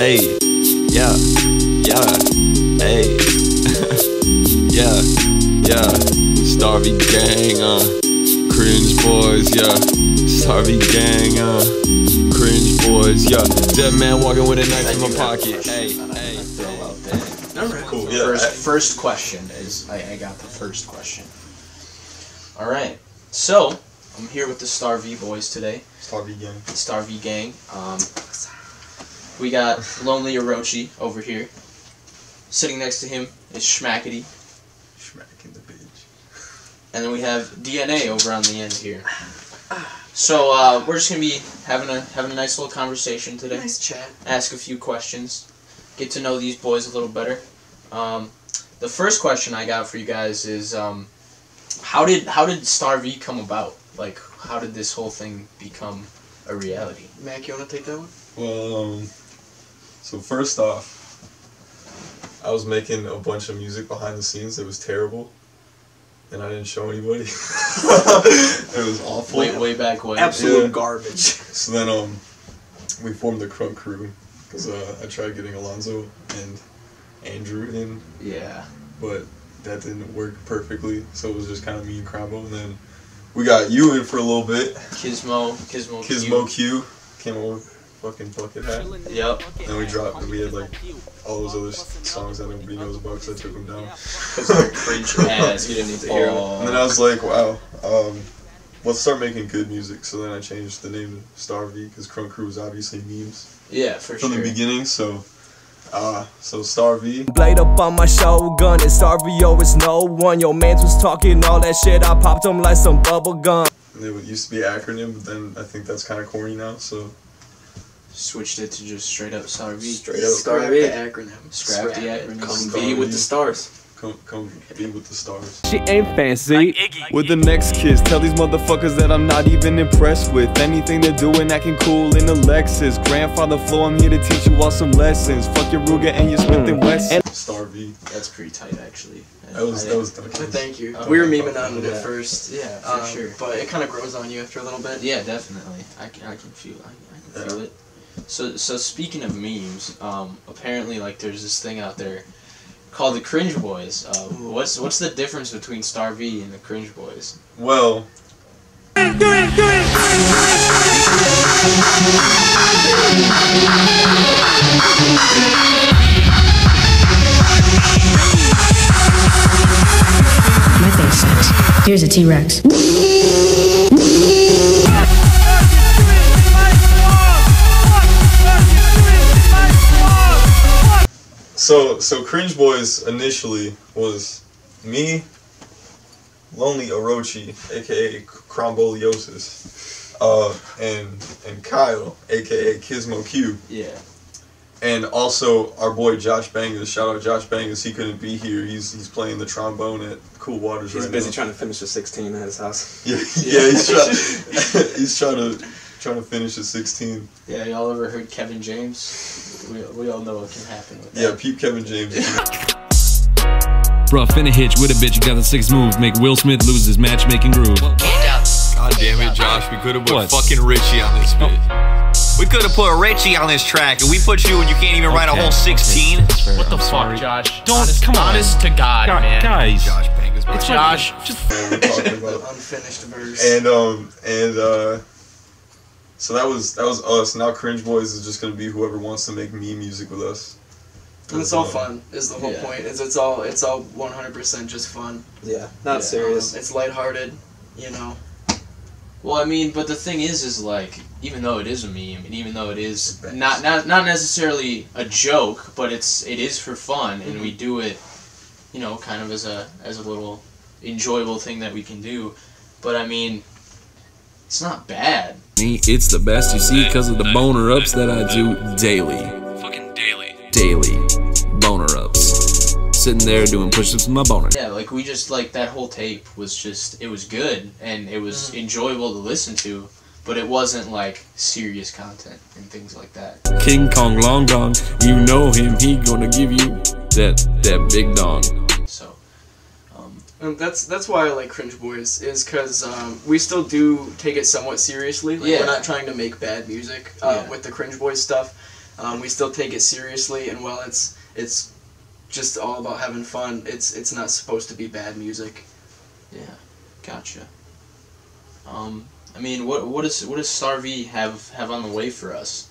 Hey, yeah, yeah, hey, yeah, Starvey gang, Cringe boys, yeah, Starvey gang, Cringe boys, yeah, dead man walking with a knife in my pocket, hey. Alright, cool. Yeah, first question is, I got the first question. Alright, so, I'm here with the Starvey boys today. Starvey gang. We got Lonely Orochi over here. Sitting next to him is Shmakity. Schmacking the bitch. And then we have DNA over on the end here. So we're just gonna be having a nice little conversation today. Nice chat. Ask a few questions. Get to know these boys a little better. The first question I got for you guys is how did Starvey come about? Like, how did this whole thing become a reality? Mac, you wanna take that one? Well, so first off, I was making a bunch of music behind the scenes. It was terrible, and I didn't show anybody. It was awful. Way back when. Absolute garbage. So then, we formed the Crunk Crew because I tried getting Alonzo and Andrew in. Yeah. But that didn't work perfectly, so it was just kind of me and Crombo, and then we got you in for a little bit. Kyzmo Q came over. Fucking bucket hat. Yep. And we dropped, we had like all those other songs that nobody knows about because I took them down. Because they're cringe ass. You didn't need to hear them. And then I was like, wow, let's start making good music. So then I changed the name to Starvey because Crunk Crew was obviously memes. Yeah, for sure. From the beginning, so Starvey. Blade up on my shotgun, it's Starvey, yo, it's no one. Your mans was talking all that shit, I popped them like some bubble gum. And it used to be an acronym, but then I think that's kind of corny now, so. Switched it to just straight up Starvey. Straight up Scrap the acronym. Scrap the acronym. Come be with the stars. Come be with the stars. She ain't fancy. With the next kiss, tell these motherfuckers that I'm not even impressed with anything they're doing, acting cool in a Lexus. Grandfather Flo, I'm here to teach you all some lessons. Fuck your Ruger and your Smith & Wesson. Starvey. That's pretty tight, actually. That was Thank you. We were memeing on it at first. Yeah, for sure. But it kind of grows on you after a little bit. Yeah, definitely. I can feel it. So speaking of memes, apparently like there's this thing out there called the Cringe Boys. What's the difference between Starvey and the Cringe Boys? Well, My face sucks. Here's a T-Rex. So Cringe Boys initially was me, Lonely Orochi, aka Cromboliosis, and Kyle, aka Kyzmo Q. Yeah. And also our boy Josh Bangas. Shout out Josh Bangas. He couldn't be here. He's playing the trombone at Cool Waters right now. He's busy trying to finish the 16 at his house. Yeah, he's trying to finish at 16. Yeah, y'all ever heard Kevin James? We all know what can happen with that. Yeah, peep Kevin James. Bruh, finna hitch with a bitch, you got the 6 moves, make Will Smith lose his matchmaking groove. God damn it, Josh, we could have put fucking Richie on this bitch. We could have put Richie on this track, and we put you and you can't even write a whole 16. What the fuck, Josh? Come on. Honest to God, man. Guys. Josh Bangas, bro. Josh. We're talking about. Unfinished verse. And so that was us. Now Cringe Boys is just gonna be whoever wants to make meme music with us. And it's all fun, is the whole point. It's all 100% just fun. Yeah, not serious. It's lighthearted, you know. Well, I mean, but the thing is like, even though it is a meme, and even though it is not necessarily a joke, but it is for fun, and we do it, you know, kind of as a little enjoyable thing that we can do. But I mean, it's not bad. It's the best you see because of the boner ups that I do daily. Fucking daily. Daily boner ups. Sitting there doing push-ups with my boner. Yeah, like we just like that whole tape was just, it was good and it was enjoyable to listen to, but it wasn't like serious content and things like that. King Kong Long Dong, you know him, he gonna give you that big dong. So that's why I like Cringe Boys, is because we still do take it somewhat seriously. Like, yeah. We're not trying to make bad music with the Cringe Boys stuff. We still take it seriously, and while it's just all about having fun, it's not supposed to be bad music. Yeah, gotcha. I mean, what does Star V have on the way for us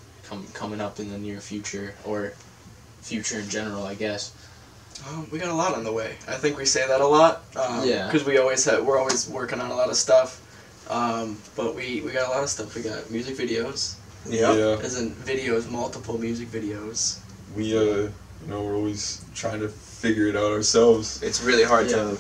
coming up in the near future, or future in general, I guess? We got a lot on the way. I think we say that a lot. Yeah. Because we're always working on a lot of stuff. But we got a lot of stuff. We got music videos. Yeah. As in videos, multiple music videos. We you know, we're always trying to figure it out ourselves. It's really hard to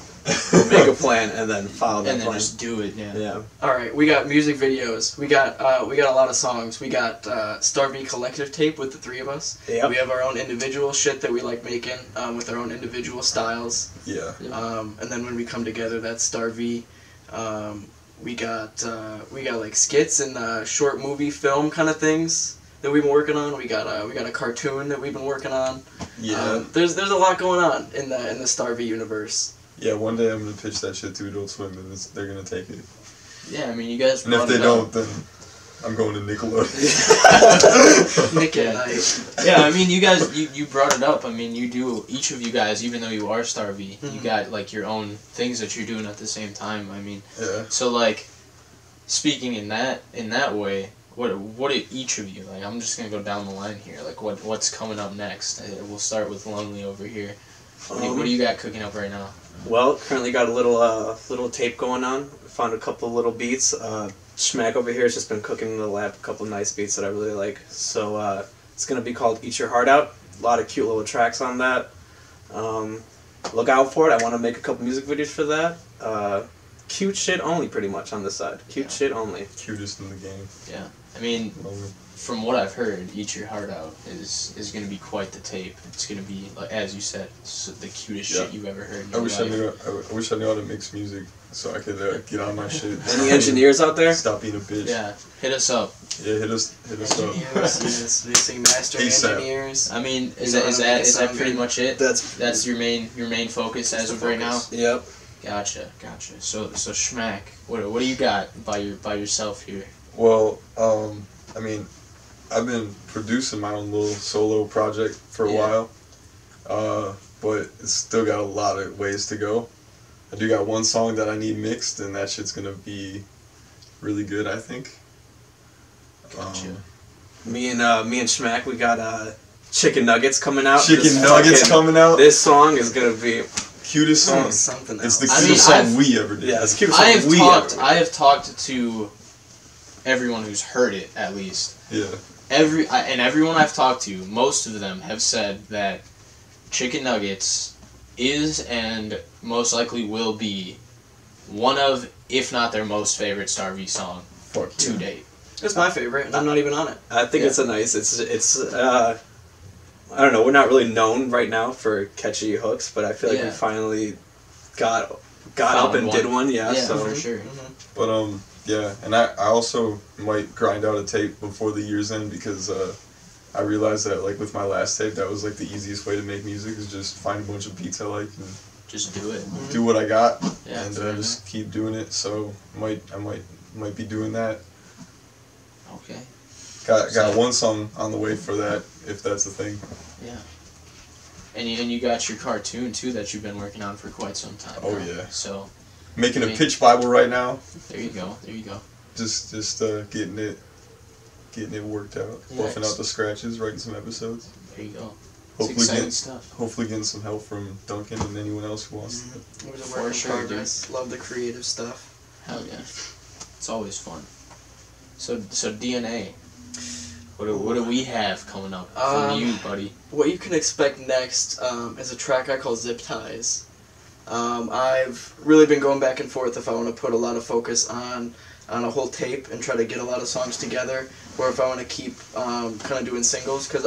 make a plan and then follow that and then plan. just do it. Yeah. All right, we got music videos. We got a lot of songs. We got Star V collective tape with the three of us. Yep. We have our own individual shit that we like making with our own individual styles. Yeah. And then when we come together, that's Star V. We got like skits and short movie film kind of things that we've been working on. We got a cartoon that we've been working on. Yeah. There's a lot going on in the Star V universe. Yeah, one day I'm gonna pitch that shit to Adult Swim, and they're gonna take it. Yeah, I mean, you guys. And if they don't, then I'm going to Nickelodeon. Nick at Night. Yeah, I mean, you guys, you brought it up. I mean, you do, each of you guys, even though you are Star V, you got like your own things that you're doing at the same time. I mean, so like, speaking in that way, what are each of you like? I'm just gonna go down the line here. Like, what's coming up next? We'll start with Lonely over here. What do you got cooking up right now? Well, currently got a little tape going on. Found a couple of little beats. Schmack over here has just been cooking in the lab a couple of nice beats that I really like. So it's gonna be called Eat Your Heart Out. A lot of cute little tracks on that. Look out for it. I want to make a couple music videos for that. Cute shit only, pretty much on this side. Cute shit only. Cutest in the game. Yeah, I mean, from what I've heard, Eat Your Heart Out is going to be quite the tape. It's going to be, like, as you said, the cutest shit you've ever heard in your life. I wish I knew how to mix music so I could get on my shit. Any engineers out there? Stop being a bitch. Yeah, hit us up. Yeah, hit us up. Yes, mixing, mastering, engineers. I mean, is that pretty much it? That's your main focus as of right now. Yep. Gotcha. So Schmack, what do you got by yourself here? Well, I mean, I've been producing my own little solo project for a while, but it's still got a lot of ways to go. I do got one song that I need mixed, and that shit's gonna be really good, I think. Gotcha. Me and Schmack, we got Chicken Nuggets coming out. Chicken Nuggets coming out. This song is gonna be cutest song. Something it's else. the cutest song we ever did. Yeah, it's the cutest song we ever did. I have talked to everyone who's heard it, at least. Yeah. Everyone I've talked to, most of them have said that Chicken Nuggets is and most likely will be one of, if not their most favorite Star V song to date. It's my favorite, and I'm not even on it. I think it's a nice. It's I don't know. We're not really known right now for catchy hooks, but I feel like we finally got up and did one. Yeah, so for sure. But yeah, and I also might grind out a tape before the year's end because I realized that like with my last tape, that was like the easiest way to make music is just find a bunch of beats I like and just do it. Do what I got, yeah, and just keep doing it. So I might be doing that. Okay. Got one song on the way for that, if that's a thing. Yeah. And you got your cartoon too that you've been working on for quite some time. Oh yeah. So. Making a pitch Bible right now. There you go. Just getting it worked out, buffing out the scratches, writing some episodes. There you go. Hopefully exciting stuff. Hopefully getting some help from Duncan and anyone else who wants it. It was a work in progress. Love the creative stuff. Hell yeah. It's always fun. So DNA. What do we have coming up from you, buddy? What you can expect next is a track I call Zip Ties. I've really been going back and forth if I want to put a lot of focus on a whole tape and try to get a lot of songs together, or if I want to keep kind of doing singles, because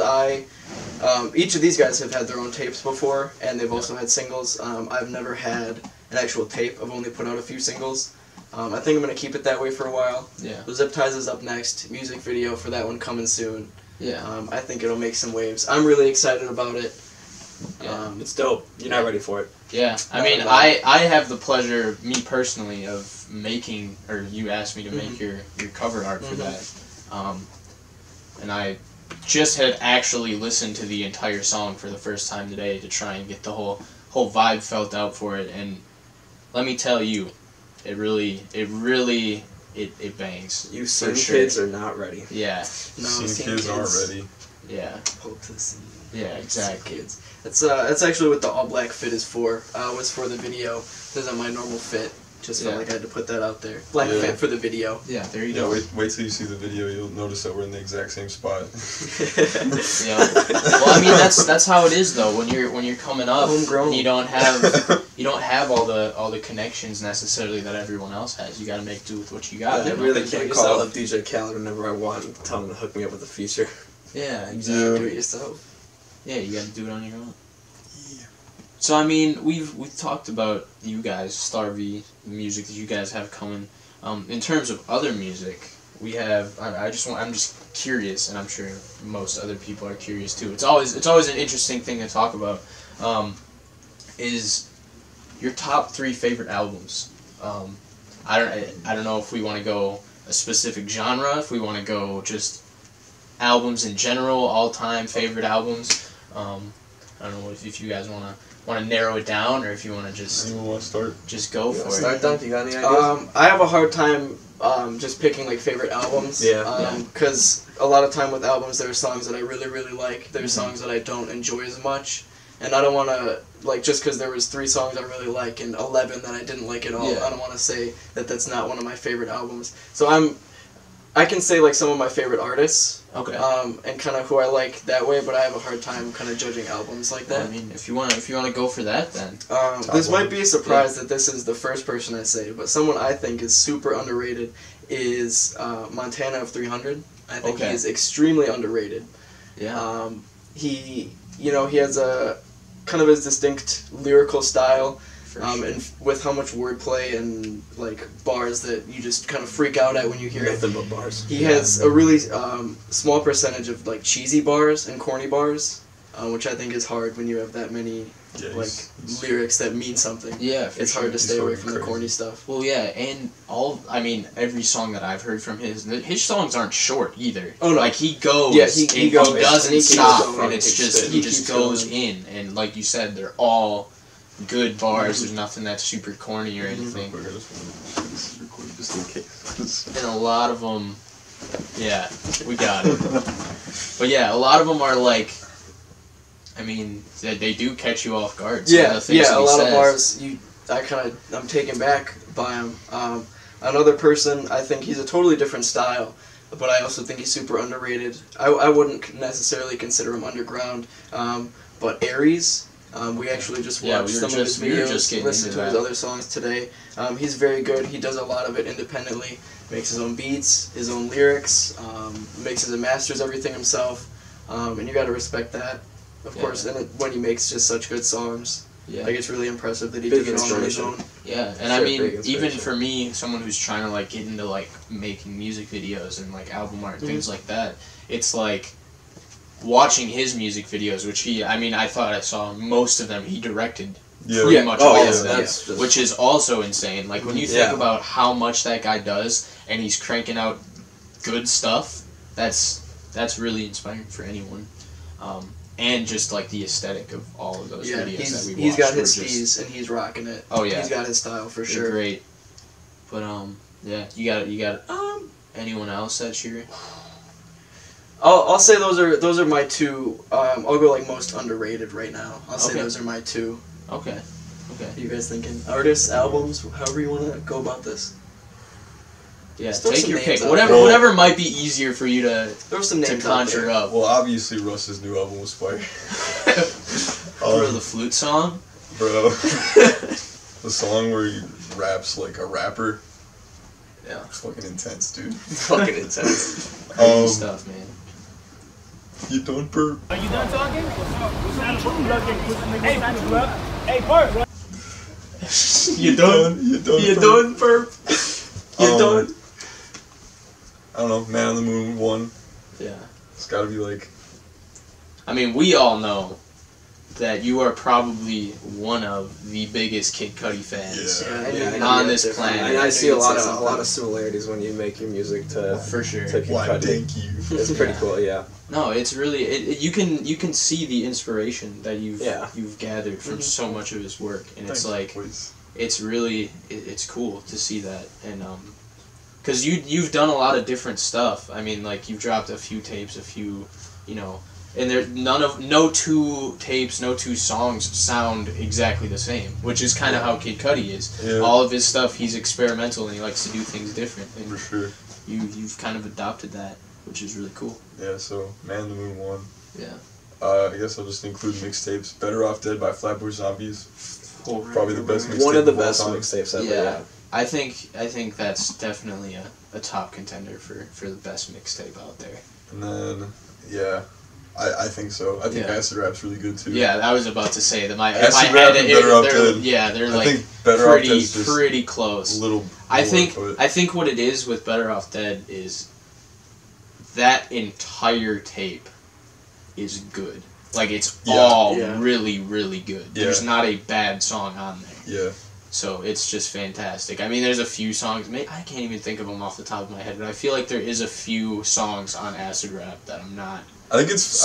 each of these guys have had their own tapes before, and they've also had singles. I've never had an actual tape. I've only put out a few singles. I think I'm going to keep it that way for a while. Yeah. The Zip Ties is up next. Music video for that one coming soon. Yeah. I think it'll make some waves. I'm really excited about it. Yeah. It's dope. You're not ready for it. Yeah. I mean, I have the pleasure, me personally, of making, or you asked me to make your cover art for that. And I just had actually listened to the entire song for the first time today to try and get the whole vibe felt out for it, and let me tell you, it bangs. You scene kids are not ready. Yeah. No, scene kids aren't ready. Yeah. Pull to the scene. Yeah, exactly. Kids. That's actually what the all black fit is for. Was for the video. This isn't my normal fit. Just felt like I had to put that out there. Black fit for the video. Yeah, there you go. Wait till you see the video. You'll notice that we're in the exact same spot. Yeah. Well, I mean that's how it is though. When you're coming up, you don't have all the connections necessarily that everyone else has. You got to make do with what you got. I really can't call up DJ Khaled whenever I want and tell him to hook me up with a feature. Yeah, exactly. Do it yourself. Yeah, you got to do it on your own. So I mean, we've talked about you guys, Star V, the music that you guys have coming. In terms of other music, we have. I'm just curious, and I'm sure most other people are curious too. It's always an interesting thing to talk about. Is your top 3 favorite albums? I don't know if we want to go a specific genre, if we want to go just albums in general, all-time favorite albums. I don't know if you guys want to narrow it down, or if you want to just just go for it. Start, Dunk. You got any ideas? I have a hard time just picking like favorite albums. Because a lot of time with albums, there are songs that I really really like. There's songs that I don't enjoy as much, and I don't want to just because there was 3 songs I really like and 11 that I didn't like at all. I don't want to say that that's not one of my favorite albums. So I can say like some of my favorite artists. Okay. And kind of who I like that way, but I have a hard time kind of judging albums like that. Well, I mean, if you want to go for that, then. This might be a surprise that this is the first person I say, but someone I think is super underrated is Montana of 300. I think he is extremely underrated. Yeah. He has a kind of his distinct lyrical style. And with how much wordplay and like bars that you just kind of freak out at when you hear Nothing but bars. He has a really small percentage of like cheesy bars and corny bars, which I think is hard when you have that many lyrics that mean something. Yeah, it's hard to stay away from the corny stuff. Well, yeah, and every song that I've heard from his songs aren't short either. Oh no, like he goes, he doesn't stop, and it's just he just goes in, and like you said, they're all good bars. There's nothing that's super corny or anything. And a lot of them, yeah, we got it. But yeah, a lot of them are like, I mean, they do catch you off guard. A lot of bars I'm taken back by him. Another person, I think he's a totally different style, but I also think he's super underrated. I wouldn't necessarily consider him underground, but Aries. We actually just watched some of his videos, listened to his other songs today. He's very good. He does a lot of it independently. Makes his own beats, his own lyrics, mixes and masters everything himself. And you got to respect that, of course. And when he makes just such good songs, like it's really impressive that he did it on his own. Yeah, and I mean, even for me, someone who's trying to like get into like making music videos and like album art and things like that, it's like watching his music videos, which I thought I saw most of them. He directed pretty much all of them, which is also insane. Like when you think about how much that guy does, and he's cranking out good stuff, that's really inspiring for anyone. And just like the aesthetic of all of those videos that we watched. He's got his steez and he's rocking it. Oh yeah, he's got his style for sure. Great. But you got anyone else that's your? I'll say those are my 2. I'll go like most underrated right now. I'll say those are my 2. Okay. You guys thinking artists, albums, however you want to go about this? Yeah, take your pick. Whatever might be easier for you to conjure up. Well, obviously Russ's new album was fire. Bro, the flute song? Bro. The song where he raps like a rapper. Yeah. It's fucking intense, dude. It's fucking intense. Crazy stuff, man. You done, Perp? Are you done talking? Hey, Perp. You done, Perp? You done? I don't know, Man on the Moon 1. Yeah. It's gotta be like... I mean, we all know that you are probably one of the biggest Kid Cudi fans on this planet. And I see a lot of similarities when you make your music to for sure. To Kid Cudi. Thank you. It's pretty cool, yeah. No, it's really you can see the inspiration that you've gathered from so much of his work, and it's like it's really it's cool to see that, and because you've done a lot of different stuff. I mean, like you've dropped a few tapes, and there no two tapes, no two songs sound exactly the same, which is kind of how Kid Cudi is. Yeah. All of his stuff, he's experimental and he likes to do things different. And for sure. You've kind of adopted that, which is really cool. Yeah. So Man in the Moon 1. Yeah. I guess I'll just include mixtapes. Better Off Dead by Flatbush Zombies. Probably the best mixtape. One of the best mixtapes ever. Yeah. I think that's definitely a top contender for the best mixtape out there. And then I think so. I think Acid Rap's really good too. Yeah, I was about to say that Acid Rap and Better Off Dead. Yeah, they're I like think Better Off Dead's just pretty close. A little. I think what it is with Better Off Dead is that entire tape is good. Like it's all really, really good. Yeah. There's not a bad song on there. Yeah. So it's just fantastic. I mean, there's a few songs. I can't even think of them off the top of my head, but I feel like there is a few songs on Acid Rap that I'm not. I think it's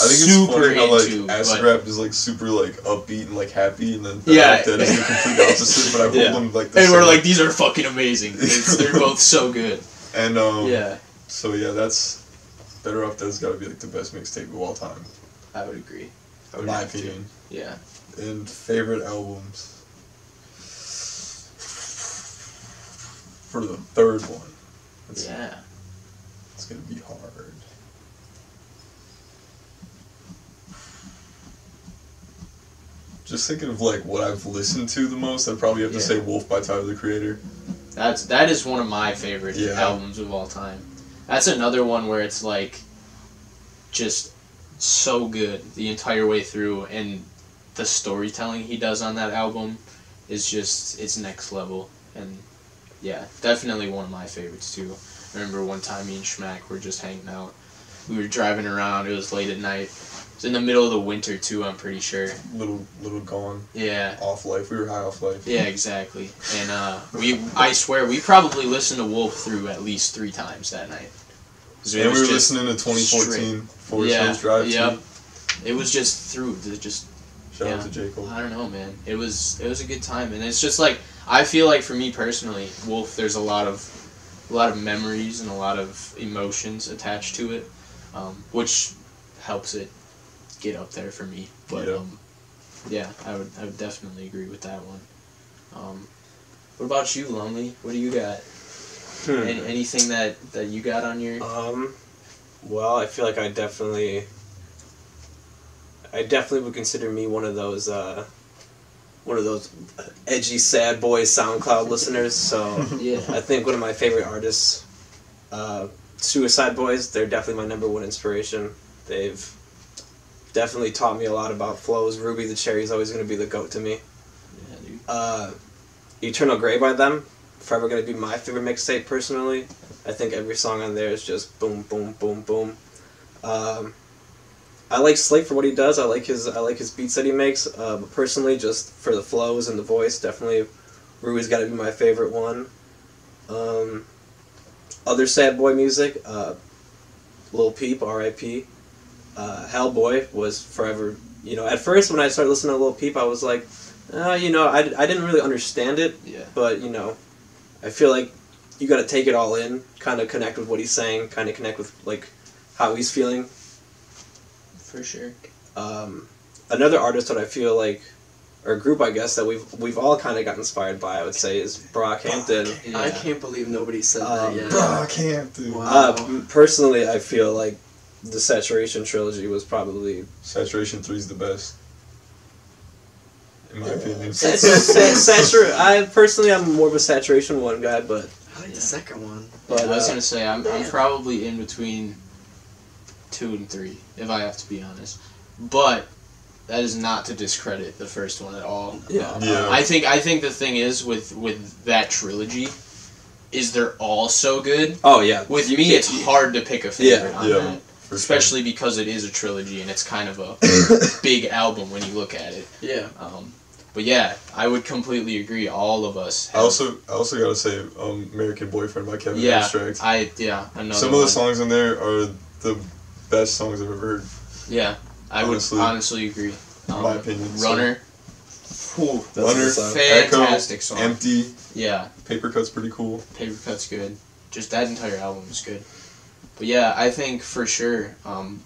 funny how like Acid Rap is like super like upbeat and like happy, and then Better Off Dead is the complete opposite. But I hold them like the same. We're like, these are fucking amazing. They're both so good. And so that's Better Off Dead's got to be like the best mixtape of all time. I would agree. In my opinion. Yeah. And favorite albums. For the third one. It's gonna be hard. Just thinking of like what I've listened to the most, I'd probably have to say Wolf by Tyler the Creator. That is one of my favorite albums of all time. That's another one where it's like just so good the entire way through, and the storytelling he does on that album is just it's next level. And yeah, definitely one of my favorites too. I remember one time me and Shmak were just hanging out. We were driving around. It was late at night. It was in the middle of the winter too, I'm pretty sure. Little gone. Yeah. Off life. We were high off life. Yeah, exactly. And I swear we probably listened to Wolf through at least 3 times that night. And we were listening to 2014 Forest Hills Drive too. It was just through Shout out to J. Cole. I don't know, man. It was a good time, and it's just like I feel like for me personally, Wolf, there's a lot of memories and a lot of emotions attached to it, which helps it get up there for me. But I would definitely agree with that one. What about you, Lonely? What do you got? Anything that you got on your? Well, I feel like I definitely would consider me one of those edgy sad boy SoundCloud listeners. So I think one of my favorite artists, Suicide Boys, they're definitely my #1 inspiration. They've definitely taught me a lot about flows. Ruby the Cherry is always going to be the GOAT to me. Yeah, dude. Eternal Grey by them, forever going to be my favorite mixtape personally. I think every song on there is just boom, boom, boom, boom. I like Slate for what he does. I like his beats that he makes. But personally, just for the flows and the voice, definitely Ruby's got to be my favorite one. Other sad boy music, Lil Peep, R.I.P. Hellboy was forever. You know, at first when I started listening to Lil Peep, I was like, I didn't really understand it. Yeah. But I feel like you got to take it all in, kind of connect with what he's saying, kind of connect with like how he's feeling. For sure. Another artist that I feel like, or group I guess, that we've all kind of got inspired by, I would say, is Brockhampton. I can't believe nobody said that yet. Brockhampton. Wow. Personally, I feel like the Saturation trilogy was probably... Saturation 3 is the best. In my opinion. I'm more of a Saturation 1 guy, but... I like the second one. But I was going to say, I'm probably in between 2 and 3, if I have to be honest. But that is not to discredit the first one at all. Yeah. I think the thing is with that trilogy is they're all so good. Oh yeah. With me, it's hard to pick a favorite on that. especially because it is a trilogy and it's kind of a big album when you look at it. Yeah. But yeah, I would completely agree. All of us. I also gotta say, "American Boyfriend" by Kevin Abstract. Another Some of the songs in there are the best songs I've ever heard. Yeah, I would honestly agree. In my opinion, Runner. Runner, fantastic song. Empty. Yeah. Paper Cut's pretty cool. Paper Cut's good. Just that entire album is good. But yeah, I think for sure.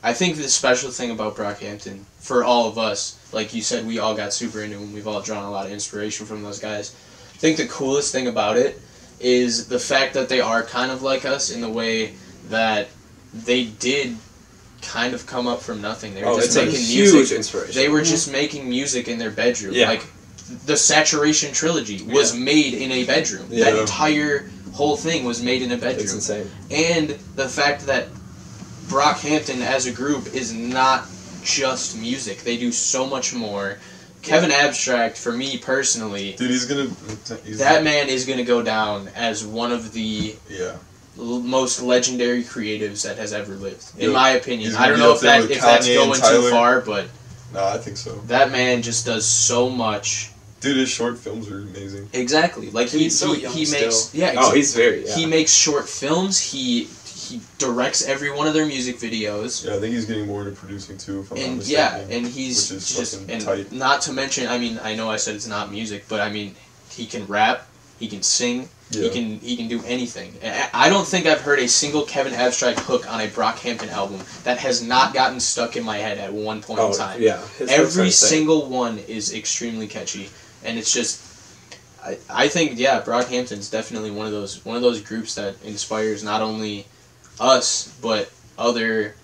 I think the special thing about Brockhampton, for all of us, like you said, we all got super into them. We've all drawn a lot of inspiration from those guys. I think the coolest thing about it is the fact that they are kind of like us in the way that they did kind of come up from nothing. They were just making music. Huge inspiration. They were just making music in their bedroom. Yeah. Like the Saturation trilogy was made in a bedroom. Yeah. That entire whole thing was made in a bedroom. It's insane. And the fact that Brockhampton as a group is not just music. They do so much more. Kevin Abstract, for me personally, dude, that man is gonna go down as one of the most legendary creatives that has ever lived, in my opinion. I don't know if that's going too far, but no, I think so. That man just does so much. Dude, his short films are amazing. Exactly, like he's so young he makes still. He's very he makes short films. He directs every one of their music videos. Yeah, I think he's getting more into producing too. If I'm not mistaken, yeah, and he's just tight. Not to mention, I mean, I know I said it's not music, but I mean, he can rap, he can sing, he can do anything. I don't think I've heard a single Kevin Abstract hook on a Brockhampton album that has not gotten stuck in my head at one point in time. Yeah, every single one is extremely catchy, and it's just. I think Brockhampton's definitely one of those groups that inspires not only us, but other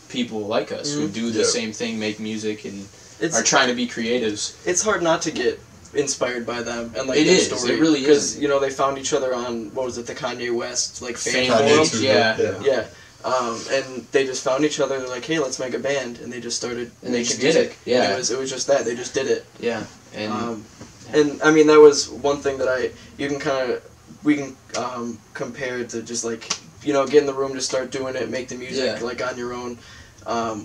people like us who do the same thing, make music, and are trying to be creatives. It's hard not to get inspired by them and like their story. It really is. Because, you know, they found each other on, what was it, the Kanye West, like, fan forum? forum? Yeah. And they just found each other, they're like, hey, let's make a band, and they just started making music. Did it. Yeah. And it was just that, they just did it. Yeah. And I mean, that was one thing that we can compare it to just like, you know, get in the room to start doing it, make the music like on your own.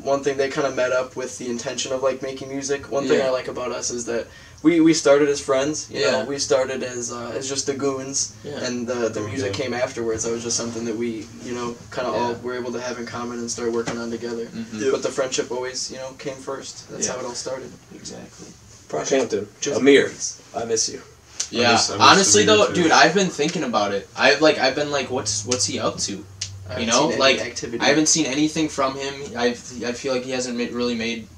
One thing they kind of met up with the intention of like making music. One thing I like about us is that we started as friends. You know, we started as just the goons, and the music came afterwards. That was just something that we, you know, kind of all were able to have in common and start working on together. But the friendship always, you know, came first. That's how it all started. Exactly. Brockhampton, Amir, I miss you. Yeah, honestly though, dude, I've been thinking about it. I've been like, what's he up to? You know, like I haven't seen anything from him. I feel like he hasn't really made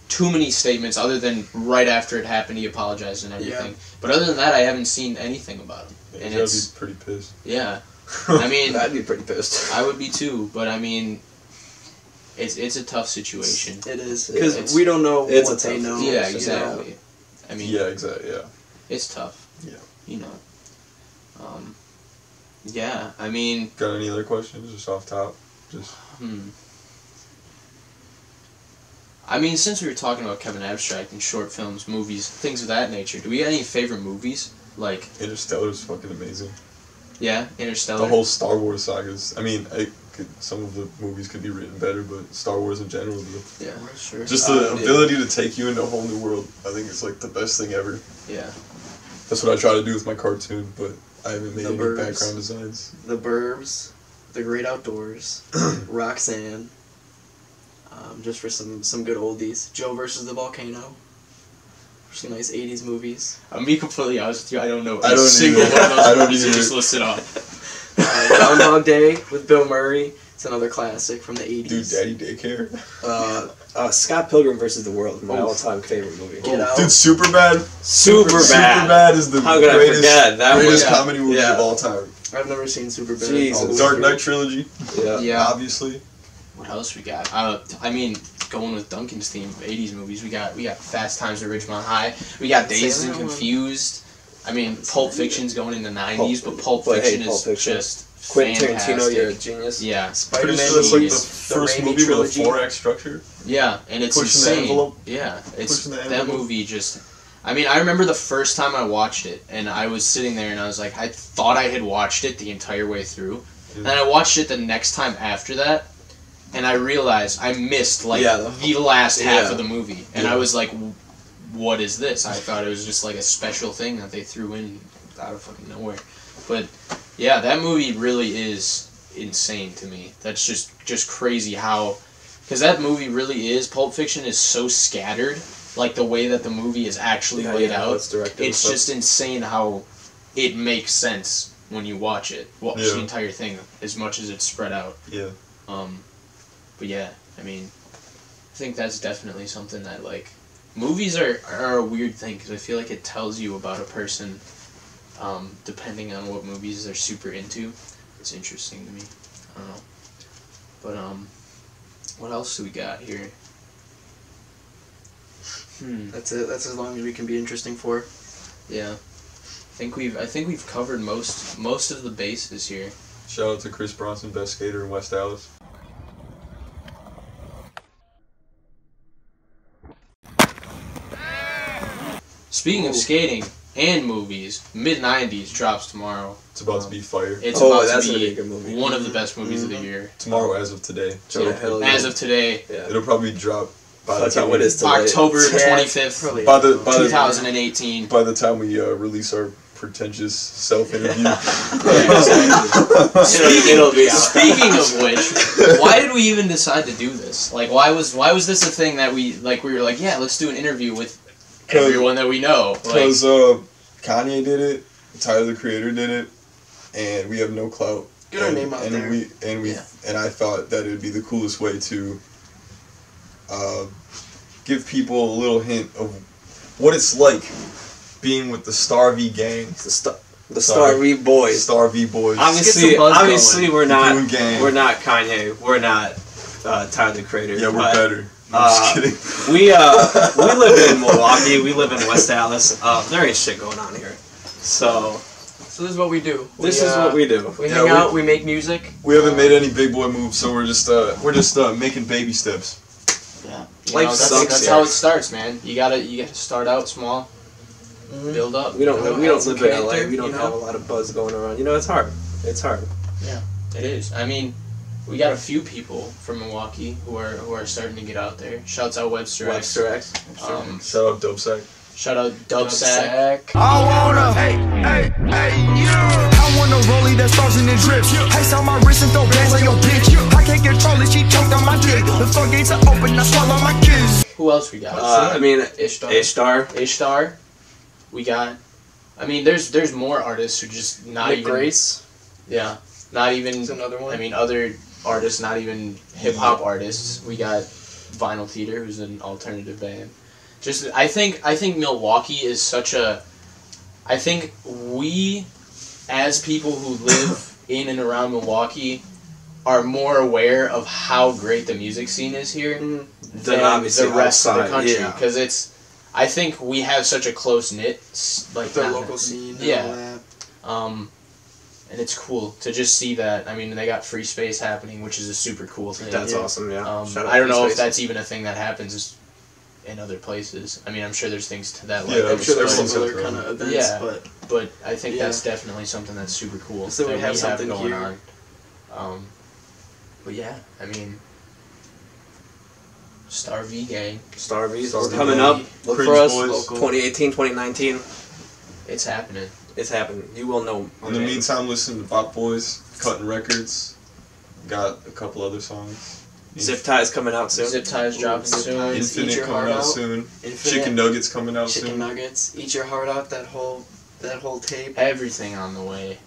too many statements other than right after it happened he apologized and everything. Yeah. But other than that, I haven't seen anything about him. Yeah, and it's be pretty pissed. Yeah, I mean, I'd be pretty pissed. I would be too, but I mean, it's a tough situation. It is because we don't know what they know. Yeah, exactly. I mean, yeah, exactly. Yeah, it's tough. Yeah, you know. Yeah, I mean. Got any other questions just off top? I mean, since we were talking about Kevin Abstract and short films, movies, things of that nature, do we have any favorite movies? Like Interstellar is fucking amazing. Yeah, Interstellar. The whole Star Wars sagas. I mean, some of the movies could be written better, but Star Wars in general, sure. Just the ability to take you into a whole new world, I think it's like the best thing ever. Yeah. That's what I try to do with my cartoon, but I haven't made any background designs. The Burbs, The Great Outdoors, Roxanne, just for some good oldies. Joe versus the Volcano. Some nice 80s movies. I'm gonna be completely honest with you, I don't know a single one of those movies you just listed off. Groundhog Day with Bill Murray. It's another classic from the 80s. Dude, Daddy Daycare. Scott Pilgrim versus the World, my all-time favorite movie. Dude, Superbad. Superbad is the greatest comedy movie of all time. I've never seen Superbad. Jesus. Dark Knight trilogy. Yeah. Obviously. What else we got? I mean, going with Duncan's theme, 80s movies, we got Fast Times at Ridgemont High. We got Dazed and Confused. I mean, Pulp Fiction's going in the 90s, but Pulp Fiction is just Quentin fantastic. Tarantino, you're a genius. Yeah. Spider-Man is like the first movie with a 4-act structure. Yeah, and it's pushing insane. The envelope. Yeah, that movie just. I mean, I remember the first time I watched it, and I was sitting there, and I was like, I thought I had watched it the entire way through, and I watched it the next time after that, and I realized I missed like the last half of the movie, and I was like, "What is this?" I thought it was just like a special thing that they threw in out of fucking nowhere. But yeah, that movie really is insane to me. That's just crazy how, because that movie really is. Pulp Fiction is so scattered, like the way that the movie is actually laid out. It's just insane how it makes sense when you watch it. Watch the entire thing as much as it's spread out. Yeah. But yeah, I mean, I think that's definitely something that, like, movies are a weird thing, because I feel like it tells you about a person, depending on what movies they're super into. It's interesting to me. I don't know. But, what else do we got here? That's it. That's as long as we can be interesting for. Yeah. I think we've covered most of the bases here. Shout out to Chris Bronnson, best skater in West Dallas. Speaking of skating and movies, mid-90s drops tomorrow. It's about to be fire. It's about to be a good movie. One of the best movies of the year. Tomorrow, as of today. As of today. Yeah. It'll probably drop by the time October 25th, 2018. By the time we release our Pretentious self-interview. Speaking of which, why did we even decide to do this? Like, why was this a thing that we were like, yeah, let's do an interview with everyone that we know? Because Kanye did it, Tyler the Creator did it, and we have no clout. Get our name out there. And I thought that it would be the coolest way to give people a little hint of what it's like being with the Star V gang. The Star V boys. Star V boys. Obviously we're not Kanye. We're not Tyler the Creator. Yeah, we're better. No, I'm just kidding. We live in Milwaukee. We live in West Dallas. There ain't shit going on here. So this is what we do. This is what we do. We hang out. We make music. We haven't made any big boy moves, so we're just making baby steps. Yeah, that's how it starts, man. You gotta start out small, build up. We don't live in LA. We don't have a lot of buzz going around. It's hard. It's hard. Yeah, it is. I mean, we got a few people from Milwaukee who are starting to get out there. Shouts out Webster X. Shout out Dubb Saq. Shout out Dubb Saq. I wanna, I want a Rollie that starts and it drips. Ice on my wrist and throw bands on your bitch. I can't control it, she choked on my dick. The floodgates are open, I swallow my kiss. Who else we got? Ishtar. We got. I mean, there's more artists who just not even. Grace. Yeah, not even. That's another one. I mean, other artists, not even hip hop artists. We got Vinyl Theater, who's an alternative band. I think Milwaukee is such a. I think we, as people who live in and around Milwaukee, are more aware of how great the music scene is here than the rest of the country. Because I think we have such a close knit, like the local scene. Yeah. And all that. And it's cool to just see that. I mean, they got free space happening, which is a super cool thing. That's awesome. Yeah. I don't know if that's even a thing that happens in other places. I mean, I'm sure there's things to that. I'm sure there's similar kind of events. Yeah, but I think that's definitely something that's super cool. So we have something going here. on. But yeah, I mean, Star V gang. Star V is coming up. Look for us. 2018, 2019. It's happening. It's happening. You will know. In the meantime, listen to Bop Boys, Cuttin Records. Got a couple other songs. Zip Tie's coming out soon. Zip Tie's dropping soon. Infinite coming out soon. Chicken Nuggets coming out soon. Chicken Nuggets. Eat Your Heart Out. That whole tape. Everything on the way.